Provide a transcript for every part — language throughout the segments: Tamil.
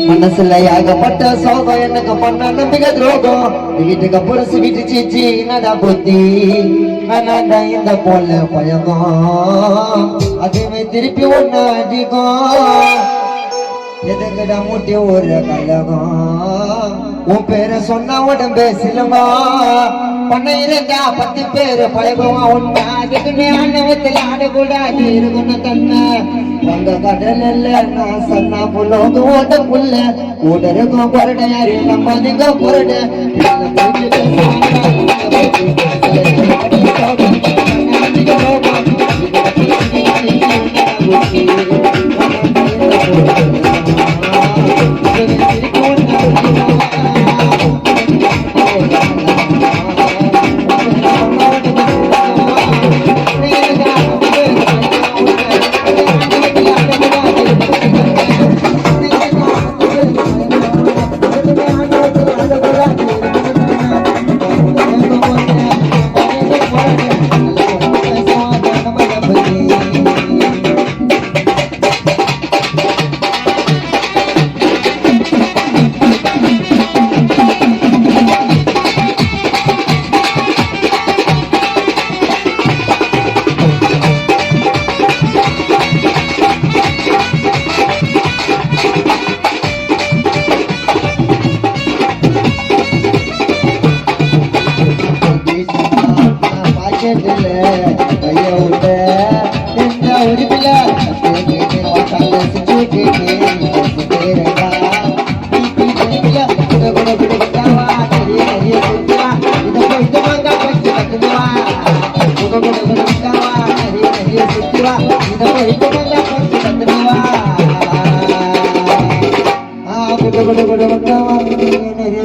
மனசுல ஏகப்பட்ட சோகம் எனக்கு பண்ண நம்பிக்கை துரோகம் வீட்டுக்கு புரசு வீட்டு சீச்சி நடா புத்தி ஆனா இந்த போல பழகம் அதுவே திருப்பி ஒண்ணு அதிகம் எதுக்கிட மூட்டி ஒரு கழகம் உன் பேரை சொன்னா உடம்பே சிலமா பண்ண இருந்தா 10 பேரு பழகுவா உன்னை அதுக்குன்னு அனுபவத்தில் ஆடக்கூடாது இருக்கணும் தன்னை உங்க கடல் இல்ல நான் சொன்னா புல்லோங்க ஓட்ட புல்ல கூட இருக்கும் பொருட யாரு நம்ம அதிக பொருட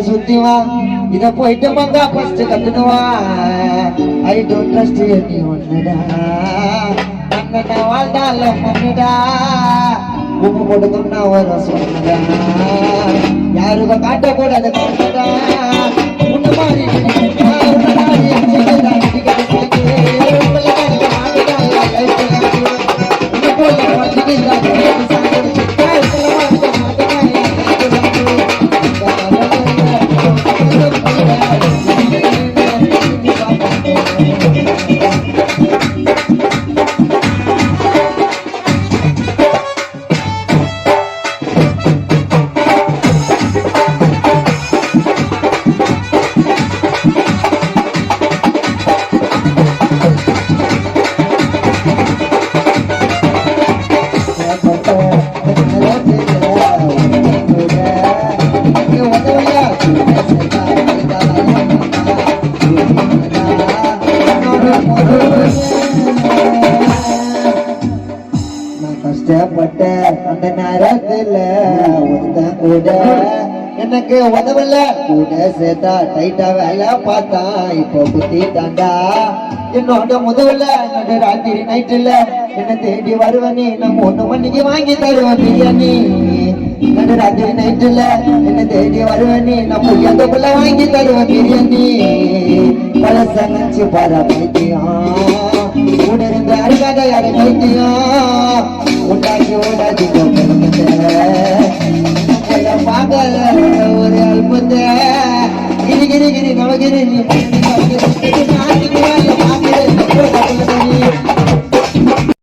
சுத்திவா இத போயிட்டு மங்கா ஃபர்ஸ்ட் கத்துடுவா ஐ டோன்ட் ட்ரஸ்ட் எனி ஒன்னுடா அண்ணா வாழ்ந்தால மண்ணுடா உப்பு கொடுக்கணும்னா வர சொன்னடா யாருக்கும் காட்டக்கூடாது காட்டுடா உன்ன மாதிரி கஷ்டப்பட்ட அந்த நேரத்துல ஒருத்தன் கூட எனக்கு உதவல கூட சேர்த்தா டைட்டா வேலை பார்த்தா இப்போ புத்தி தாண்டா என்னோட முதல்ல நடு ராத்திரி நைட்டுல என்ன தேடி வருவனி நம்ம 1 மணிக்கு வாங்கி தருவோம் பிரியாணி நடு ராத்திரி நைட்டுல என்ன தேடி வருவனி நம்ம எந்தக்குள்ள வாங்கி தருவோம் பிரியாணி பழச நினைச்சு பாரா பைத்தியம் கூட இருந்து அருகாத யாரு பைத்தியம் உண்டாக்கி ஓடாதீங்க